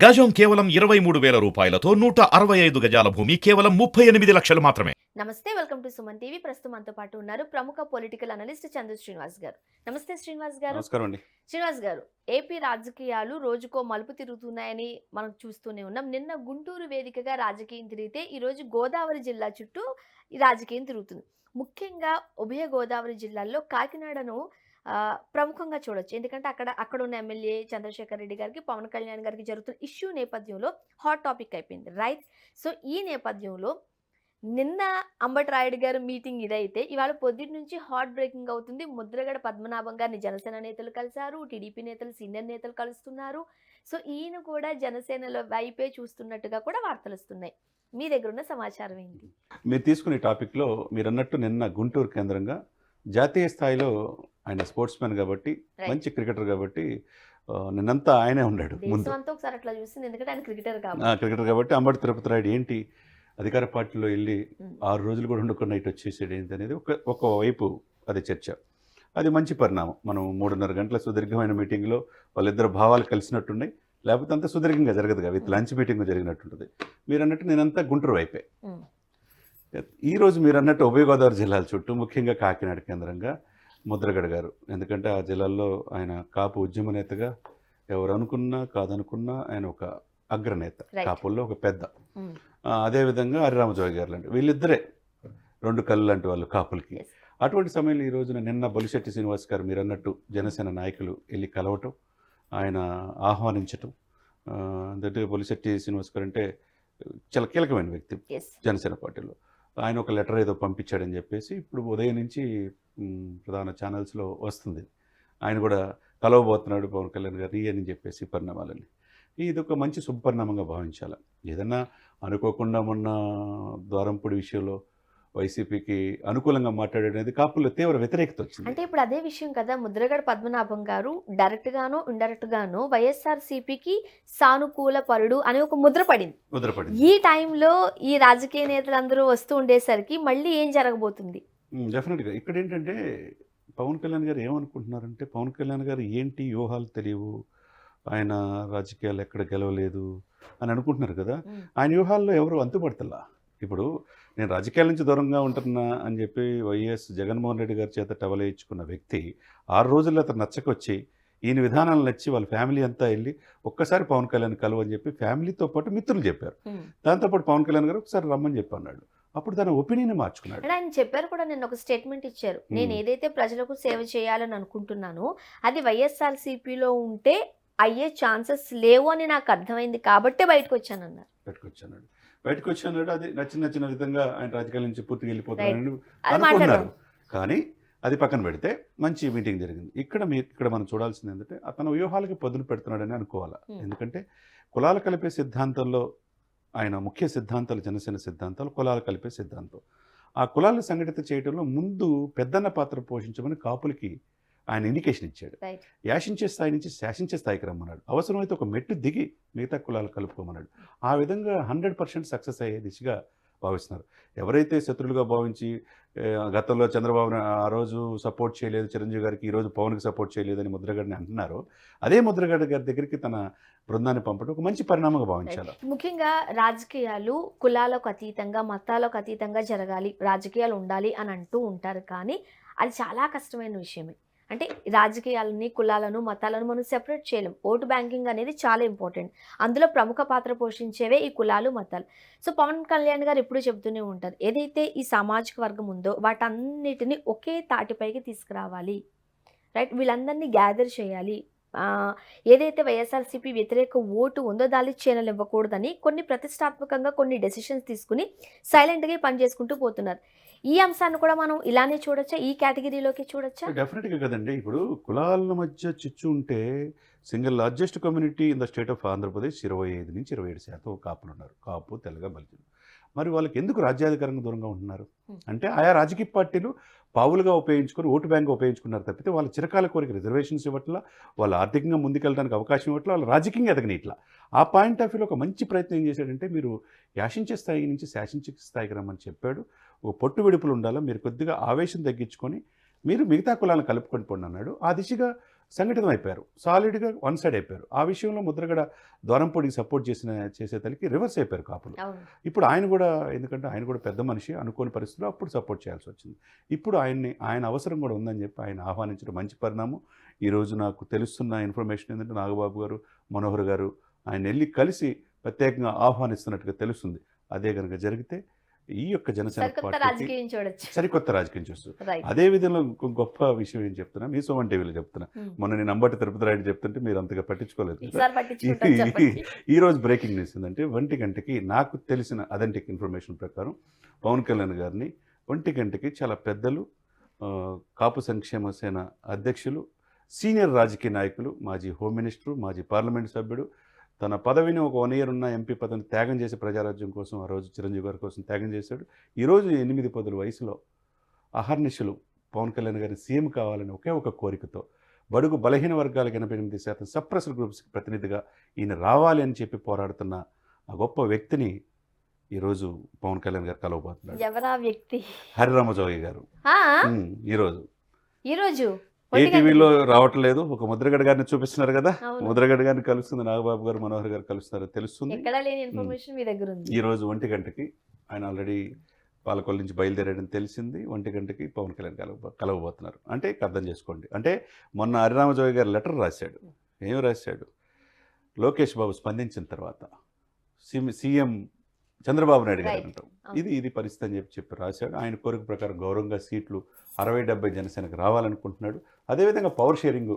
గజం కేవలం 23,000 రూపాయలతో 165 గజాల భూమి కేవలం 38 లక్షలు మాత్రమే. నమస్తే, వెల్కమ్ టు సుమన్ టీవీ. ప్రస్తుతం మనతో పాటు ఉన్నారు ప్రముఖ పొలిటికల్ అనలిస్ట్ చంద్ర శ్రీనివాస్ గారు. నమస్తే శ్రీనివాస్ గారు. నమస్కారం అండి. శ్రీనివాస్ గారు, ఏపీ రాజకీయాలు రోజుకో మలుపు తిరుగుతున్నాయని మనం చూస్తూనే ఉన్నాం. నిన్న గుంటూరు వేదికగా రాజకీయం తిరిగితే ఈ రోజు గోదావరి జిల్లా చుట్టూ ఈ రాజకీయం తిరుగుతుంది. ముఖ్యంగా ఉభయ గోదావరి జిల్లాల్లో కాకినాడను ప్రముఖంగా చూడొచ్చు. ఎందుకంటే అక్కడ ఉన్న ఎమ్మెల్యే చంద్రశేఖర్ రెడ్డి గారికి, పవన్ కళ్యాణ్ గారికి జరుగుతున్న ఇష్యూ నేపథ్యంలో హాట్ టాపిక్ అయిపోయింది, రైట్? సో ఈ నేపథ్యంలో నిన్న అంబటి రాయుడు గారు మీటింగ్ ఇదైతే ఇవాళ పొద్దుటి నుంచి హాట్ బ్రేకింగ్ అవుతుంది. ముద్రగడ పద్మనాభం గారిని జనసేన నేతలు కలిశారు, టీడీపీ నేతలు, సీనియర్ నేతలు కలుస్తున్నారు. సో ఈయన కూడా జనసేనలో వైపే చూస్తున్నట్టుగా కూడా వార్తలు వస్తున్నాయి. మీ దగ్గర ఉన్న సమాచారం ఏంటి? మీరు తీసుకునే టాపిక్లో మీరు అన్నట్టు నిన్న గుంటూరు కేంద్రంగా జాతీయ స్థాయిలో ఆయన స్పోర్ట్స్ మ్యాన్ కాబట్టి, మంచి క్రికెటర్ కాబట్టి నిన్నంతా ఆయనే ఉన్నాడు ముందు. ఒకసారి అట్లా చూసింది, ఎందుకంటే ఆయన క్రికెటర్ కాబట్టి అంబటి తిరుపతి రాయుడు ఏంటి అధికార పార్టీలో వెళ్ళి 6 రోజులు కూడా ఉండకుండా నైట్ వచ్చేసాడు ఏంటి అనేది ఒక వైపు అది చర్చ. అది మంచి పరిణామం. మనం 3:30 గంటల సుదీర్ఘమైన మీటింగ్లో వాళ్ళిద్దరు భావాలు కలిసినట్టున్నాయి. లేకపోతే అంత సుదీర్ఘంగా జరగదు కదా, విత్ లంచ్ మీటింగ్ జరిగినట్టుంటుంది. మీరు అన్నట్టు నేనంతా గుంటూరు వైపే. ఈరోజు మీరు అన్నట్టు ఉభయ గోదావరి జిల్లాల చుట్టూ, ముఖ్యంగా కాకినాడ కేంద్రంగా ముద్రగడ గారు. ఎందుకంటే ఆ జిల్లాల్లో ఆయన కాపు ఉద్యమ నేతగా, ఎవరు అనుకున్నా కాదనుకున్నా ఆయన ఒక అగ్రనేత, కాపుల్లో ఒక పెద్ద. అదేవిధంగా హరిరామజోగి గారు లాంటి వీళ్ళిద్దరే 2 కళ్ళు లాంటి వాళ్ళు కాపులకి. అటువంటి సమయంలో ఈ రోజున నిన్న బొలిశెట్టి శ్రీనివాస్ గారు మీరు అన్నట్టు జనసేన నాయకులు వెళ్ళి కలవటం, ఆయన ఆహ్వానించటం. అంటే బొలిశెట్టి శ్రీనివాస్ గారు అంటే చాలా కీలకమైన వ్యక్తి జనసేన పార్టీలో. ఆయన ఒక లెటర్ ఏదో పంపించాడని చెప్పేసి ఇప్పుడు ఉదయం నుంచి ప్రధాన ఛానల్స్లో వస్తుంది. ఆయన కూడా కలవబోతున్నాడు పవన్ కళ్యాణ్ గారిని అని చెప్పేసి పరిణామాలని. ఇది ఒక మంచి శుభపరిణామంగా భావించాలి. ఏదన్నా అనుకోకుండా మొన్న ద్వారంపూడి విషయంలో వైసీపీకి అనుకూలంగా మాట్లాడేది కాపుల్లో తీవ్ర వ్యతిరేకత వచ్చింది. అంటే ఇప్పుడు అదే విషయం కదా, ముద్రగడ పద్మనాభం గారు డైరెక్ట్ గాను ఇండైరెక్ట్ గాను వైఎస్ఆర్సీపీకి సానుకూల పరుడు అనే ఒక ముద్ర పడింది. ఈ టైంలో ఈ రాజకీయ నేతలందరూ వస్తూ ఉండేసరికి మళ్ళీ ఏం జరగబోతుంది? డెఫినెట్గా ఇక్కడ ఏంటంటే పవన్ కళ్యాణ్ గారు ఏమనుకుంటున్నారంటే, పవన్ కళ్యాణ్ గారు ఏంటి వ్యూహాలు తెలియవు, ఆయన రాజకీయాలు ఎక్కడ గెలవలేదు అని అనుకుంటున్నారు కదా. ఆయన వ్యూహాల్లో ఎవరు అంతుపడతలా. ఇప్పుడు నేను రాజకీయాల నుంచి దూరంగా ఉంటున్నా అని చెప్పి వైఎస్ జగన్మోహన్ రెడ్డి గారి చేత టవలేయించుకున్న వ్యక్తి 6 రోజుల్లో అతను నచ్చకొచ్చి ఈయన విధానాలు నచ్చి వాళ్ళ ఫ్యామిలీ అంతా వెళ్ళి ఒక్కసారి పవన్ కళ్యాణ్ కలువు అని చెప్పి ఫ్యామిలీతో పాటు మిత్రులు చెప్పారు. దాంతోపాటు పవన్ కళ్యాణ్ గారు ఒకసారి రమ్మని చెప్పి అన్నాడు. అప్పుడు తన ఒపీనియన్ మార్చుకున్నాడు. ఆయన చెప్పారు కూడా, నిన్న ఒక స్టేట్మెంట్ ఇచ్చారు, నేను ఏదైతే ప్రజలకు సేవ చేయాలని అనుకుంటున్నానో అది వైఎస్ఆర్సీపీలో ఉంటే అయ్యే ఛాన్సెస్ లేవు అని నాకు అర్థమైంది కాబట్టి బయటకు వచ్చానన్నారు. అది నచ్చిన విధంగా ఆయన రాజకీయాల నుంచి పూర్తిగా వెళ్ళిపోతారని అనుకున్నారు. కానీ అది పక్కన పెడితే మంచి మీటింగ్ జరిగింది. ఇక్కడ మనం చూడాల్సింది ఏంటంటే అతను వ్యూహాలకి పదును పెడుతున్నాడని అనుకోవాలి. ఎందుకంటే కులాలు కలిపే సిద్ధాంతంలో ఆయన ముఖ్య సిద్ధాంతాలు, జనసేన సిద్ధాంతాలు కులాలు కలిపే సిద్ధాంతం. ఆ కులాలను సంఘటిత చేయడంలో ముందు పెద్దన్న పాత్ర పోషించమని కాపులకి ఆయన ఇండికేషన్ ఇచ్చాడు. యాశించే స్థాయి నుంచి శాసించే స్థాయికి రమ్మన్నాడు. అవసరమైతే ఒక మెట్టు దిగి మిగతా కులాలు కలుపుకోమన్నాడు. ఆ విధంగా 100% సక్సెస్ అయ్యే దిశగా భావిస్తున్నారు. ఎవరైతే శత్రులుగా భావించి గతంలో చంద్రబాబు ఆ రోజు సపోర్ట్ చేయలేదు చిరంజీవి గారికి, ఈరోజు పవన్కి సపోర్ట్ చేయలేదని ముద్రగడని అంటున్నారో, అదే ముద్రగడ గారి దగ్గరికి తన బృందాన్ని పంపడం ఒక మంచి పరిణామంగా భావించాలి. ముఖ్యంగా రాజకీయాలు కులాలకు అతీతంగా, మతాలకు అతీతంగా జరగాలి, రాజకీయాలు ఉండాలి అని అంటూ ఉంటారు. కానీ అది చాలా కష్టమైన విషయమే. అంటే రాజకీయాలని, కులాలను, మతాలను మనం సెపరేట్ చేయలేం. ఓటు బ్యాంకింగ్ అనేది చాలా ఇంపార్టెంట్. అందులో ప్రముఖ పాత్ర పోషించేవే ఈ కులాలు, మతాలు. సో పవన్ కళ్యాణ్ గారు ఎప్పుడూ చెబుతూనే ఉంటారు, ఏదైతే ఈ సామాజిక వర్గం ఉందో వాటన్నిటిని ఒకే తాటిపైకి తీసుకురావాలి, రైట్? వీళ్ళందరినీ గ్యాదర్ చేయాలి. ఏదైతే వైఎస్ఆర్సీపీ వ్యతిరేక ఓటు ఉందో దాన్ని ఛానల్ ఇవ్వకూడదని కొన్ని ప్రతిష్టాత్మకంగా కొన్ని డెసిషన్స్ తీసుకుని సైలెంట్గా పని చేసుకుంటూ పోతున్నారు. ఈ అంశాన్ని కూడా మనం ఇలానే చూడొచ్చా, ఈ కేటగిరీలోకి చూడొచ్చా? డెఫినెట్గా కదండి. ఇప్పుడు కులాల మధ్య చిచ్చు ఉంటే single largest community in the state of Andhra Pradesh 25 నుంచి 27% కాపులు ఉన్నారు. కాపు, తెలగ, బలిజలు. మరి వాళ్ళకి ఎందుకు రాజ్యాధికారంగా దూరంగా ఉంటున్నారు అంటే ఆయా రాజకీయ పార్టీలు పావులుగా ఉపయోగించుకొని ఓటు బ్యాంక్ ఉపయోగించుకున్నారు తప్పితే వాళ్ళ చిరకాల కోరిక రిజర్వేషన్స్ ఇవ్వట్లా, వాళ్ళు ఆర్థికంగా ముందుకెళ్ళడానికి అవకాశం ఇవ్వట్లా, వాళ్ళు రాజకీయంగా ఎదగనిట్లా. ఆ పాయింట్ ఆఫ్ వ్యూలో ఒక మంచి ప్రయత్నం ఏం చేశాడంటే, మీరు యాశించే స్థాయి నుంచి శాసించే స్థాయికి రమ్మని చెప్పాడు. ఒక పొట్టు విడుపులు ఉండాలా, మీరు కొద్దిగా ఆవేశం తగ్గించుకొని మీరు మిగతా కులాలను కలుపుకొని పోండి అన్నాడు. ఆ దిశగా సంఘటితం అయిపోయారు, సాలిడ్గా వన్ సైడ్ అయిపోయారు. ఆ విషయంలో ముద్రగడ ద్వారంపూడికి సపోర్ట్ చేసేతలకి రివర్స్ అయిపోయారు కాపులు. అవును. ఇప్పుడు ఆయన కూడా, ఎందుకంటే ఆయన కూడా పెద్ద మనిషి, అనుకోని పరిస్థితుల్లో అప్పుడు సపోర్ట్ చేయాల్సి వచ్చింది. ఇప్పుడు ఆయన అవసరం కూడా ఉందని చెప్పి ఆయన ఆహ్వానించడం మంచి పరిణామం. ఈరోజు నాకు తెలుస్తున్న ఇన్ఫర్మేషన్ ఏంటంటే నాగబాబు గారు, మనోహర్ గారు ఆయన వెళ్ళి కలిసి ప్రత్యేకంగా ఆహ్వానిస్తున్నట్టుగా తెలుస్తుంది. అదే కనుక జరిగితే ఈ యొక్క జనసేన సరికొత్త పార్టీకి రాజకీయం చూడొచ్చు. సరికొత్త రాజకీయం చూస్తుంది. రైట్. అదే విధంగా ఇంకో గొప్ప విషయం ఏం చెప్తున్నా, మీ సోమన్ టీవీలో చెప్తున్నా. మొన్న నేను అంబటి తిరుపతి రాయుడు చెప్తుంటే మీరు అంతగా పట్టించుకోలేదు. ఈసారి పట్టించుకుంటాను, చెప్పండి. ఈ రోజు బ్రేకింగ్ న్యూస్ ఏంటంటే 1 గంటకి నాకు తెలిసిన అథెంటిక్ ఇన్ఫర్మేషన్ ప్రకారం పవన్ కళ్యాణ్ గారిని 1 గంటకి చాలా పెద్దలు, కాపు సంక్షేమ సేన అధ్యక్షులు, సీనియర్ రాజకీయ నాయకులు, మాజీ హోమ్ మినిస్టరు, మాజీ పార్లమెంట్ సభ్యుడు, తన పదవిని ఒక 1 year ఉన్న ఎంపీ పదవిని త్యాగం చేసి ప్రజారాజ్యం కోసం ఆ రోజు చిరంజీవి గారి కోసం త్యాగం చేశాడు. ఈరోజు 8 పదుల వయసులో అహర్నిశలు పవన్ కళ్యాణ్ గారిని సీఎం కావాలని ఒకే ఒక కోరికతో బడుగు బలహీన వర్గాలకు 88% సప్రెస్డ్ గ్రూప్స్కి ప్రతినిధిగా ఈయన రావాలి అని చెప్పి పోరాడుతున్న ఆ గొప్ప వ్యక్తిని ఈరోజు పవన్ కళ్యాణ్ గారు కలవబోతున్నాడు. ఎవరా వ్యక్తి? హరిరామజోగి గారు. ఈరోజు ఏటీవీలో రావట్లేదు, ఒక ముద్రగడ గారిని చూపిస్తున్నారు కదా, అవును. ముద్రగడ గారిని కలుస్తుంది, నాగబాబు గారు, మనోహర్ గారు కలుస్తున్నారు తెలుస్తుంది. ఎక్కడా లేని ఇన్ఫర్మేషన్ మీ దగ్గర ఉంది. ఈ రోజు 1 గంటకి ఆయన ఆల్రెడీ పాలకొల్లు నుంచి బయలుదేరాడని తెలిసింది. 1 గంటకి పవన్ కళ్యాణ్ కలవబోతున్నారు. అంటే అర్థం చేసుకోండి, అంటే మొన్న హరిరామజోగి గారు లెటర్ రాశాడు. ఏం రాశాడు? లోకేష్ బాబు స్పందించిన తర్వాత సీఎం చంద్రబాబు నాయుడు గారు అంటాం, ఇది పరిస్థితి అని చెప్పి రాశాడు. ఆయన కోరిక ప్రకారం గౌరవంగా సీట్లు 60-70 జనసేనకు రావాలనుకుంటున్నాడు. అదేవిధంగా పవర్ షేరింగ్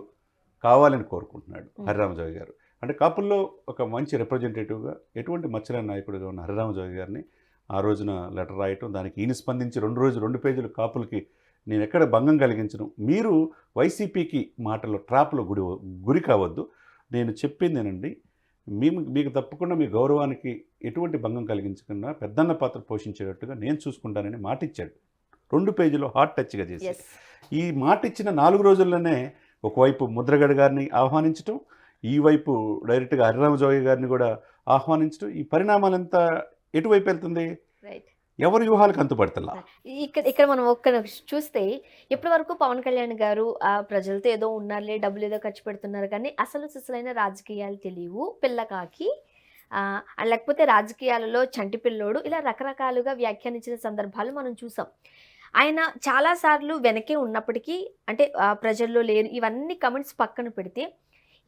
కావాలని కోరుకుంటున్నాడు హరిరామజోగి గారు. అంటే కాపుల్లో ఒక మంచి రిప్రజెంటేటివ్గా, ఎటువంటి మచ్చలేని నాయకుడిగా ఉన్న హరిరామజోగి గారిని ఆ రోజున లెటర్ రాయటం, దానికి ఈయన స్పందించి 2 పేజీలు కాపులకి నేను ఎక్కడ భంగం కలిగించను, మీరు వైసీపీకి మాటల్లో ట్రాప్లో గురి కావద్దు, నేను చెప్పిందేనండి, మీకు తప్పకుండా మీ గౌరవానికి ఎటువంటి భంగం కలిగించకుండా పెద్దన్న పాత్ర పోషించేటట్టుగా నేను చూసుకుంటానని మాట ఇచ్చాడు. 2 పేజీలో హార్ట్ టచ్గా చేసి, ఈ మాట ఇచ్చిన 4 రోజుల్లోనే ఒకవైపు ముద్రగడ గారిని ఆహ్వానించడం, ఈ వైపు డైరెక్ట్గా హరిరామజోగి గారిని కూడా ఆహ్వానించడం, ఈ పరిణామాలంతా ఎటువైపు వెళ్తుంది? ఎవరి వ్యూహాలకు అంతుపడతలా. ఇక్కడ మనం చూస్తే ఇప్పటి వరకు పవన్ కళ్యాణ్ గారు ప్రజలతో ఏదో ఉన్నారులే, డబ్బులు ఏదో ఖర్చు పెడుతున్నారు, కానీ అసలు సిసలైన రాజకీయాలు తెలియవు, పిల్లకాకి లేకపోతే రాజకీయాలలో చంటి పిల్లోడు, ఇలా రకరకాలుగా వ్యాఖ్యానించిన సందర్భాలు మనం చూసాం. ఆయన చాలాసార్లు వెనకే ఉన్నప్పటికీ, అంటే ప్రజల్లో లేరు, ఇవన్నీ కమెంట్స్ పక్కన పెడితే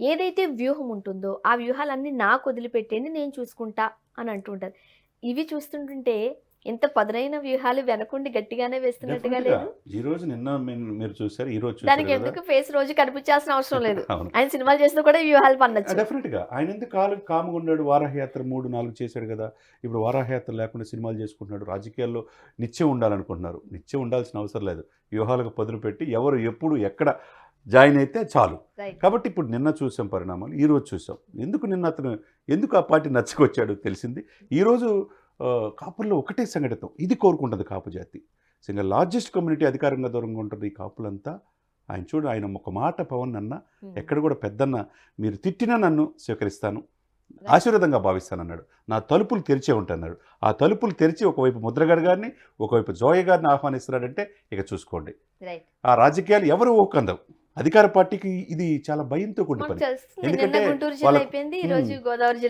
ఏదైతే వ్యూహం ఉంటుందో ఆ వ్యూహాలన్నీ నాకు వదిలిపెట్టేది, నేను చూసుకుంటా అని అంటుంటారు. ఇవి చూస్తుంటుంటే ఎంత పదునైన వ్యూహాలు వెనకుండి గట్టిగానే వేస్తున్నట్టుగా లేదు. ఈ రోజు నిన్న మీరు చూసారు, ఈ రోజు దానికి ఎందుకు ఫేస్ రోజు కనిపించాల్సిన అవసరం లేదు. ఆయన సినిమాలు చేసినా కూడా వ్యూహాలు పన్నచ్చు. డెఫినెట్ గా ఆయన ఎందుకు కాముగా ఉన్నాడు? వారాహయాత్ర 3-4 చేశాడు కదా, ఇప్పుడు వారాహయాత్ర లేకుండా సినిమాలు చేసుకుంటున్నాడు. రాజకీయాల్లో నిత్యం ఉండాలనుకుంటున్నారు, నిత్యం ఉండాల్సిన అవసరం లేదు. వ్యూహాలకు పదులు పెట్టి ఎవరు ఎప్పుడు ఎక్కడ జాయిన్ అయితే చాలు. కాబట్టి ఇప్పుడు నిన్న చూసాం పరిణామాలు, ఈ రోజు చూసాం. ఎందుకు ఆ పార్టీ నచ్చుకొచ్చాడు తెలిసింది. ఈరోజు కాపుల్లో ఒకటే సంఘటితం, ఇది కోరుకుంటుంది కాపు జాతి. సింగల్ లార్జెస్ట్ కమ్యూనిటీ అధికారంగా దూరంగా ఉంటుంది ఈ కాపులంతా. ఆయన ఒక మాట పవన్ అన్న, ఎక్కడ కూడా పెద్దన్న మీరు తిట్టినా నన్ను స్వీకరిస్తాను, ఆశీర్వాదంగా భావిస్తానన్నాడు. నా తలుపులు తెరిచే ఉంటానన్నాడు. ఆ తలుపులు తెరిచి ఒకవైపు ముద్రగడ గారిని, ఒకవైపు జోయ గారిని ఆహ్వానిస్తున్నాడంటే ఇక చూసుకోండి, ఆ రాజకీయాలు ఎవరు ఓకందవు. అధికార పార్టీకి ఇది చాలా భయంతో కూడిన పని. ఎందుకంటే గోదావరి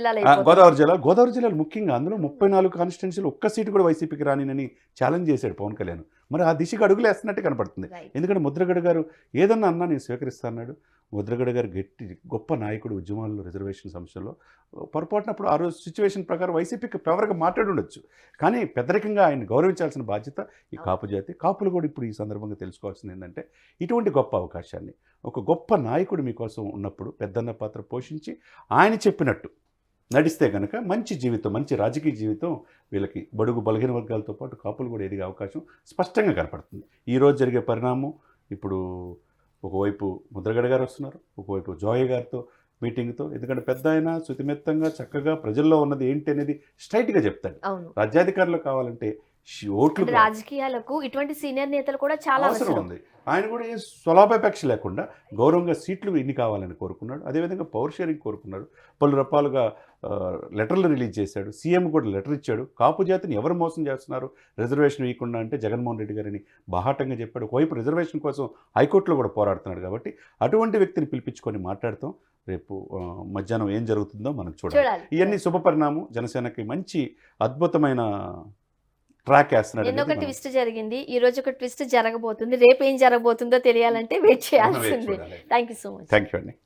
జిల్లాలో ముఖ్యంగా అందులో 34 కాన్స్టిట్యున్సీలు ఒక్క సీటు కూడా వైసీపీకి రానినని ఛాలెంజ్ చేశాడు పవన్ కళ్యాణ్. మరి ఆ దిశగా అడుగులేస్తున్నట్టే కనపడుతుంది. ఎందుకంటే ముద్రగడ గారు ఏదన్నా అన్నా నేను స్వీకరిస్తా అన్నాడు. ముద్రగడ గారు గొప్ప నాయకుడు, ఉద్యమాల్లో రిజర్వేషన్ సమస్యల్లో పొరపాటునప్పుడు ఆ రోజు సిచ్యువేషన్ ప్రకారం వైసీపీకి ఫేవర్గా మాట్లాడి ఉండొచ్చు, కానీ పెద్దరికంగా ఆయన గౌరవించాల్సిన బాధ్యత ఈ కాపు జాతి. కాపులు కూడా ఇప్పుడు ఈ సందర్భంగా తెలుసుకోవాల్సింది ఏంటంటే, ఇటువంటి గొప్ప అవకాశాన్ని ఒక గొప్ప నాయకుడు మీకోసం ఉన్నప్పుడు పెద్దన్న పాత్ర పోషించి ఆయన చెప్పినట్టు నడిస్తే కనుక మంచి జీవితం, మంచి రాజకీయ జీవితం వీళ్ళకి బడుగు బలహీన వర్గాలతో పాటు కాపులు కూడా ఎదిగే అవకాశం స్పష్టంగా కనపడుతుంది. ఈరోజు జరిగే పరిణామం, ఇప్పుడు ఒకవైపు ముద్రగడ గారు వస్తున్నారు, ఒకవైపు జోయ గారితో మీటింగ్తో. ఎందుకంటే పెద్ద ఆయన శుతిమెత్తంగా చక్కగా ప్రజల్లో ఉన్నది ఏంటి అనేది స్ట్రైట్గా చెప్తాడు. రాజ్యాధికారులు కావాలంటే ఓట్లు అంటే రాజకీయాలకు ఇటువంటి సీనియర్ నేతలు కూడా చాలా అవసరం అవసరం. ఉంది. ఆయన కూడా ఏ స్వలాభాపేక్ష లేకుండా గౌరవంగా సీట్లు ఎన్ని కావాలని కోరుకున్నాడు. అదేవిధంగా పవర్ షేరింగ్ కోరుకున్నాడు. పలు రకాలుగా లెటర్లు రిలీజ్ చేశాడు. సీఎం కూడా లెటర్ ఇచ్చాడు. కాపు జాతిని ఎవరు మోసం చేస్తున్నారు రిజర్వేషన్ ఇవ్వకుండా అంటే జగన్మోహన్ రెడ్డి గారిని బాహాటంగా చెప్పాడు. ఒకవైపు రిజర్వేషన్ కోసం హైకోర్టులో కూడా పోరాడుతున్నాడు. కాబట్టి అటువంటి వ్యక్తిని పిలిపించుకొని మాట్లాడతాం. రేపు మధ్యాహ్నం ఏం జరుగుతుందో మనం చూడాలి. చూడాలి. ఇవన్నీ శుభపరిణామం. జనసేనకి మంచి అద్భుతమైన ట్రాక్ వేస్తున్నాడు నిన్న ఒక అనేది మనం ట్విస్ట్ జరిగింది, ఈ రోజు ఒక ట్విస్ట్ జరగబోతుంది. రేపు ఏం జరగబోతుందో తెలియాలంటే వెయిట్ చేయాల్సిందే. చూడాలి. Thank you so much. Thank you అండి.